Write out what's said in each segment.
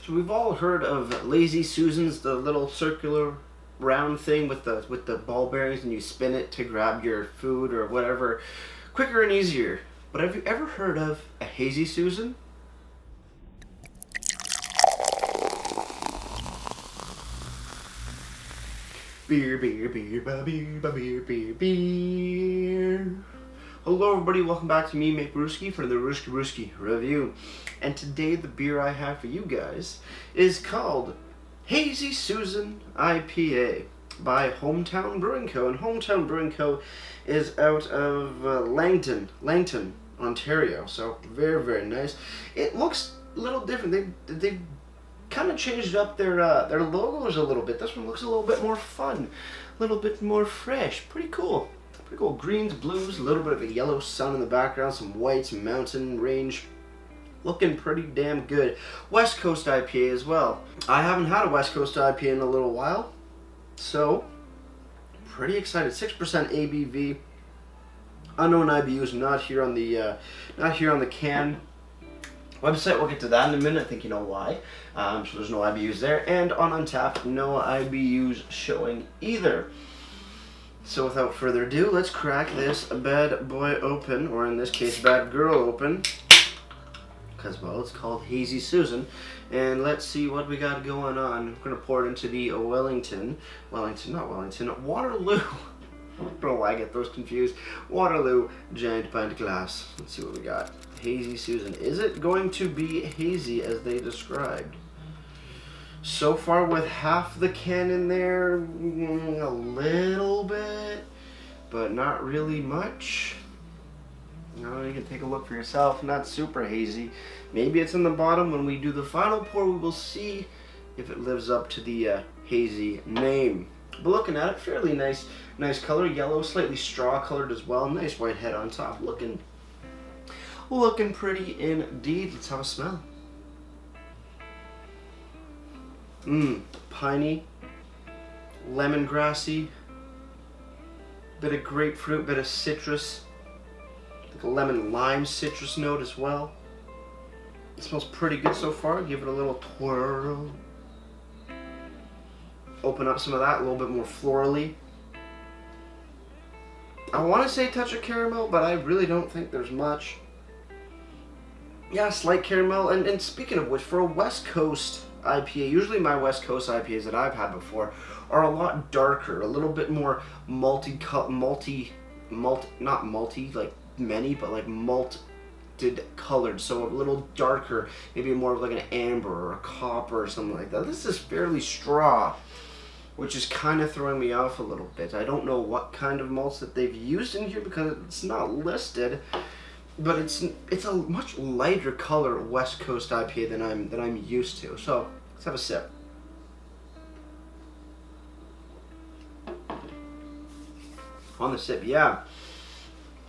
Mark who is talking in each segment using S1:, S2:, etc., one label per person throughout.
S1: So we've all heard of Lazy Susans, the little circular round thing with the ball bearings, and you spin it to grab your food or whatever, quicker and easier. But have you ever heard of a Hazy Susan? Beer, beer, beer, ba, beer, ba, beer, beer, beer. Hello everybody, welcome back to me, Mate Brewski, for the Brewski review. And today the beer I have for you guys is called Hazy Susan IPA by Hometown Brewing Co. And Hometown Brewing Co. is out of Langton, Ontario. So very, very nice. It looks a little different. They kind of changed up their logos a little bit. This one looks a little bit more fun, a little bit more fresh. Pretty cool. Pretty cool. Greens, blues, a little bit of a yellow sun in the background, some whites, mountain range. Looking pretty damn good. West Coast IPA as well. I haven't had a West Coast IPA in a little while, so pretty excited. 6% ABV. Unknown IBUs not here on the can. Website, we'll get to that in a minute. I think you know why. So there's no IBUs there. And on Untappd, no IBUs showing either. So without further ado, let's crack this bad boy open, or in this case, bad girl open. Because, well, it's called Hazy Susan. And let's see what we got going on. We're going to pour it into the Waterloo. I don't know why I get those confused. Waterloo giant pint glass. Let's see what we got. Hazy Susan. Is it going to be hazy as they described? So far with half the can in there, a little bit, but not really much. No, you can take a look for yourself. Not super hazy. Maybe it's in the bottom. When we do the final pour, we will see if it lives up to the hazy name. But looking at it, fairly nice color, yellow, slightly straw colored as well. Nice white head on top. Looking pretty indeed. Let's have a smell. Piney, lemongrassy, bit of grapefruit, bit of citrus, like a lemon lime citrus note as well. It smells pretty good so far. Give it a little twirl. Open up some of that, a little bit more florally. I want to say touch of caramel, but I really don't think there's much. Yeah, slight caramel. And speaking of which, for a West Coast IPA, usually my West Coast IPAs that I've had before are a lot darker, a little bit more malted, like malted colored, so a little darker, maybe more of like an amber or a copper or something like that. This is fairly straw, which is kind of throwing me off a little bit. I don't know what kind of malts that they've used in here because it's not listed. But it's a much lighter color West Coast IPA than I'm used to. So let's have a sip. On the sip, yeah.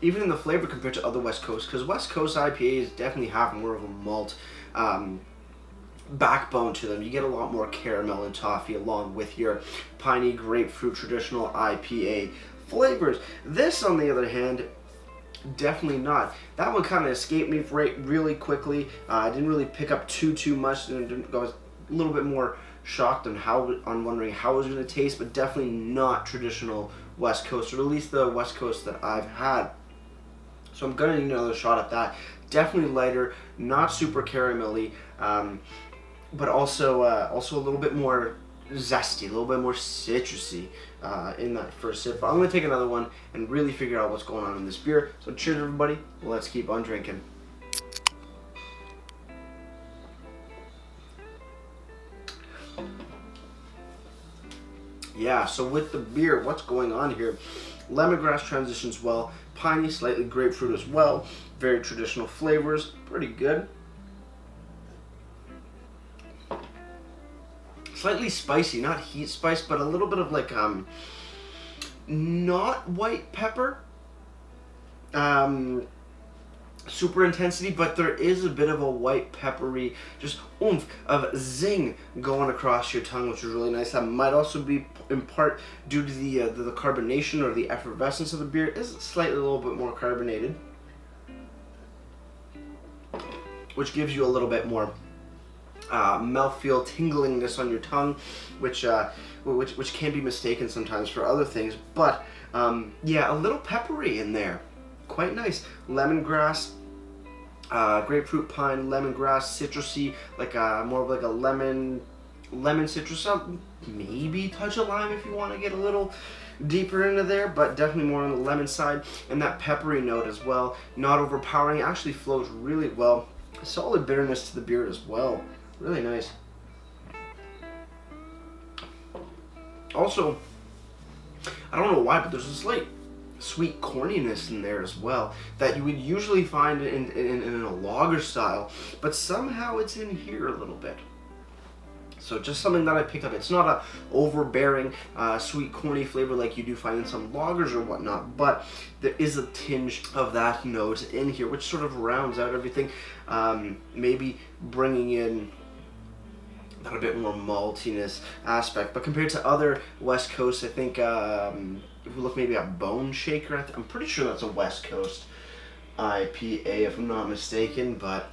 S1: Even in the flavor compared to other West Coast, because West Coast IPAs definitely have more of a malt backbone to them. You get a lot more caramel and toffee along with your piney grapefruit traditional IPA flavors. This, on the other hand, definitely not. That one kind of escaped me really quickly. I didn't really pick up too much. I was a little bit more shocked on wondering how it was going to taste, but definitely not traditional West Coast, or at least the West Coast that I've had. So I'm going to need another shot at that. Definitely lighter, not super caramelly, but also a little bit more zesty, a little bit more citrusy in that first sip. But I'm going to take another one and really figure out what's going on in this beer. So cheers everybody, let's keep on drinking. Yeah, so with the beer, what's going on here? Lemongrass transitions well, piney, slightly grapefruit as well, very traditional flavors, pretty good. Slightly spicy, not heat spice, but a little bit of like not white pepper, super intensity, but there is a bit of a white peppery, just oomph of zing going across your tongue, which is really nice. That might also be in part due to the carbonation or the effervescence of the beer. It is slightly a little bit more carbonated, which gives you a little bit more mouthfeel tinglingness on your tongue, which can be mistaken sometimes for other things. But yeah, a little peppery in there, quite nice. Lemongrass, grapefruit, pine, lemongrass, citrusy, like more of like a lemon citrus, maybe touch of lime if you want to get a little deeper into there, but definitely more on the lemon side, and that peppery note as well, not overpowering, actually flows really well. A solid bitterness to the beer as well, really nice. Also, I don't know why, but there's a slight sweet corniness in there as well that you would usually find in a lager style, but somehow it's in here a little bit. So just something that I picked up. It's not a overbearing, sweet, corny flavor like you do find in some lagers or whatnot, but there is a tinge of that note in here, which sort of rounds out everything. Maybe bringing in that a bit more maltiness aspect. But compared to other West Coast, I think if we look maybe at Bone Shaker, I'm pretty sure that's a West Coast IPA if I'm not mistaken, but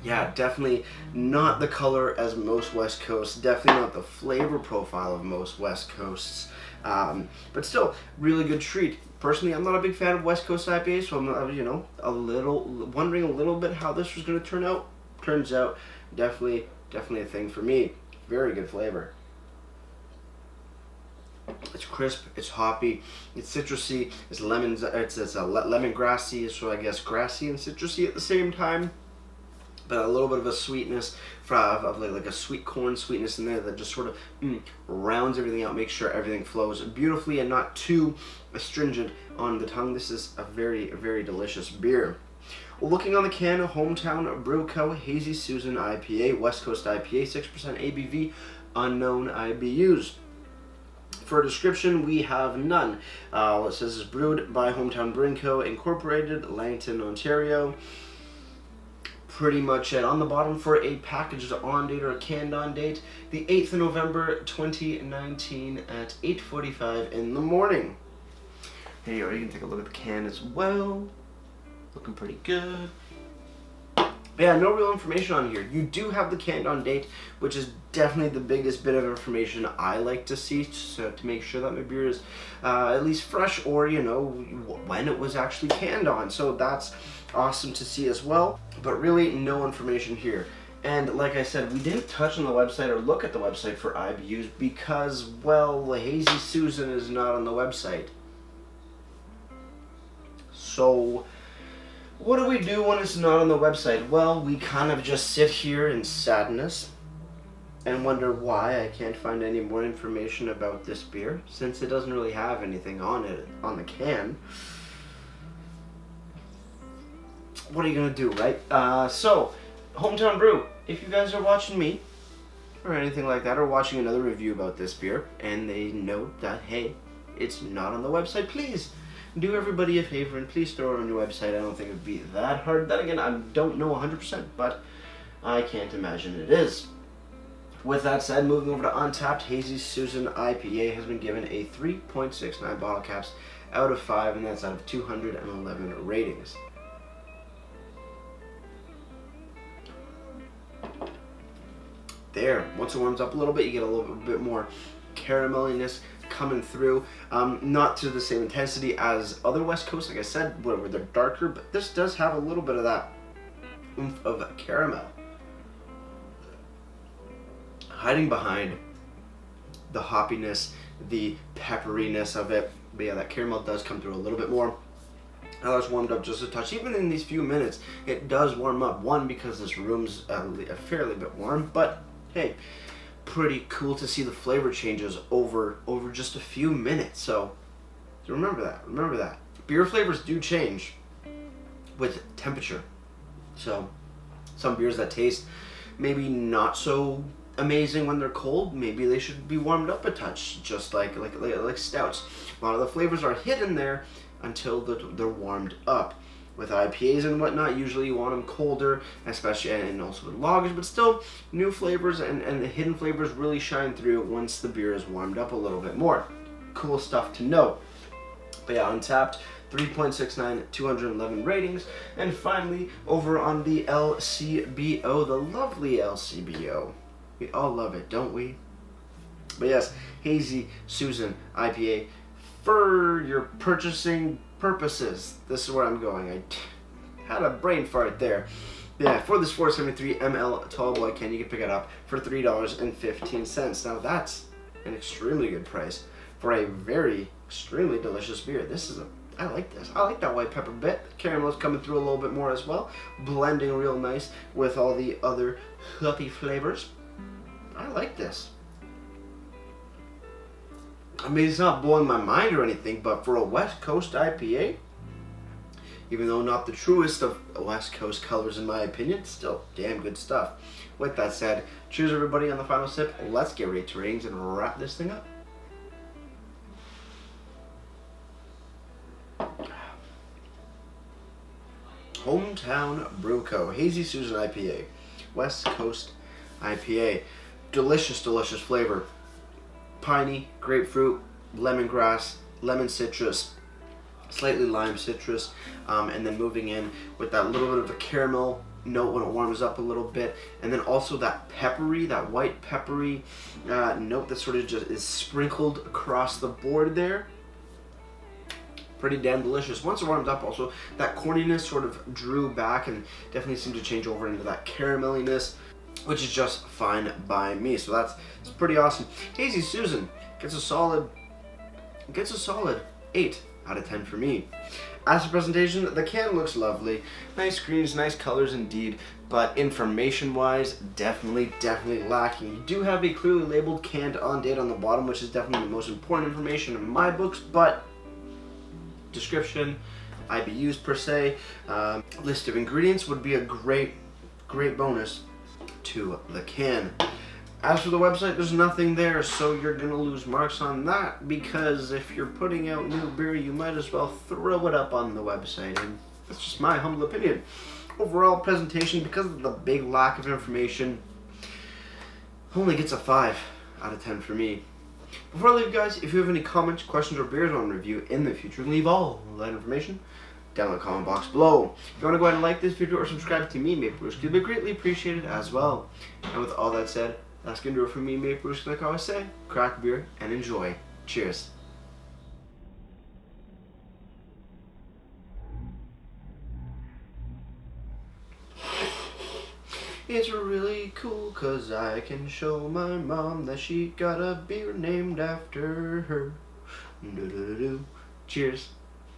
S1: yeah, definitely not the color as most West Coasts, definitely not the flavor profile of most West Coasts, but still, really good treat. Personally, I'm not a big fan of West Coast IPAs, so I'm, wondering a little bit how this was going to turn out. Turns out, definitely a thing for me. Very good flavor. It's crisp, it's hoppy, it's citrusy, it's lemons, it's lemongrassy, so I guess grassy and citrusy at the same time. But a little bit of a sweetness of like a sweet corn sweetness in there that just sort of rounds everything out, makes sure everything flows beautifully and not too astringent on the tongue. This is a very, very delicious beer. Well, looking on the can, Hometown Brew Co. Hazy Susan IPA, West Coast IPA, 6% ABV, unknown IBUs. For a description, we have none. It says it's brewed by Hometown Brewing Co. Incorporated, Langton, Ontario. Pretty much it. On the bottom for a packaged on date or a canned on date, the 8th of November 2019 at 8:45 in the morning. Here you go, you can take a look at the can as well. Looking pretty good. But yeah, no real information on here. You do have the canned on date, which is definitely the biggest bit of information I like to see, so to make sure that my beer is at least fresh, or when it was actually canned on. So that's awesome to see as well, but really no information here. And like I said, we didn't touch on the website or look at the website for IBUs because, well, Hazy Susan is not on the website. So what do we do when it's not on the website? Well, we kind of just sit here in sadness and wonder why I can't find any more information about this beer, since it doesn't really have anything on it on the can. What are you gonna do, right? So, Hometown Brew, if you guys are watching me or anything like that, or watching another review about this beer, and they note that, hey, it's not on the website, please do everybody a favor and please throw it on your website. I don't think it would be that hard. Then again, I don't know 100%, but I can't imagine it is. With that said, moving over to Untapped, Hazy Susan IPA has been given a 3.69 bottle caps out of 5, and that's out of 211 ratings. There, once it warms up a little bit, you get a little bit more carameliness coming through. Not to the same intensity as other West Coast, like I said, where they're darker, but this does have a little bit of that oomph of caramel hiding behind the hoppiness, the pepperiness of it. But yeah, that caramel does come through a little bit more. Now it's warmed up just a touch. Even in these few minutes, it does warm up. One, because this room's a fairly bit warm, but hey, pretty cool to see the flavor changes over just a few minutes. So remember that. Beer flavors do change with temperature. So some beers that taste maybe not so amazing when they're cold, maybe they should be warmed up a touch, just like stouts. A lot of the flavors are hidden there until they're warmed up. With IPAs and whatnot, usually you want them colder, especially, and also with lagers, but still, new flavors and the hidden flavors really shine through once the beer is warmed up a little bit more. Cool stuff to know. But yeah, Untapped, 3.69, 211 ratings. And finally, over on the LCBO, the lovely LCBO. We all love it, don't we? But yes, Hazy Susan IPA. For your purchasing purposes, this is where I'm going. I had a brain fart there. Yeah, for this 473 ml tall boy can, you can pick it up for $3.15. Now that's an extremely good price for a very extremely delicious beer. I like this. I like that white pepper bit. The caramel's coming through a little bit more as well, blending real nice with all the other hoppy flavors. I like this. I mean, it's not blowing my mind or anything, but for a West Coast IPA, even though not the truest of West Coast colors in my opinion, still damn good stuff. With that said, cheers everybody on the final sip. Let's get ready to ratings and wrap this thing up. Hometown Brew Co. Hazy Susan IPA. West Coast IPA. Delicious, delicious flavor. Piney, grapefruit, lemongrass, lemon citrus, slightly lime citrus, and then moving in with that little bit of a caramel note when it warms up a little bit, and then also that peppery, that white peppery note that sort of just is sprinkled across the board there. Pretty damn delicious. Once it warmed up, also that corniness sort of drew back and definitely seemed to change over into that carameliness, which is just fine by me. So it's pretty awesome. Hazy Susan gets a solid 8 out of 10 for me. As for presentation, the can looks lovely. Nice greens, nice colors indeed, but information-wise, definitely lacking. You do have a clearly labeled canned on date on the bottom, which is definitely the most important information in my books, but description, IBUs per se, list of ingredients would be a great bonus to the can. As for the website, there's nothing there, so you're gonna lose marks on that, because if you're putting out new beer, you might as well throw it up on the website, and that's just my humble opinion. Overall presentation, because of the big lack of information, only gets a 5 out of 10 for me. Before I leave, guys, if you have any comments, questions, or beers I want to review in the future, leave all that information down in the comment box below. If you want to go ahead and like this video or subscribe to me, Maple Brewski, it'd be greatly appreciated as well. And with all that said, that's going to do it for me, Maple Brewski, like I always say. Crack beer and enjoy. Cheers. It's really cool 'cause I can show my mom that she got a beer named after her. Cheers.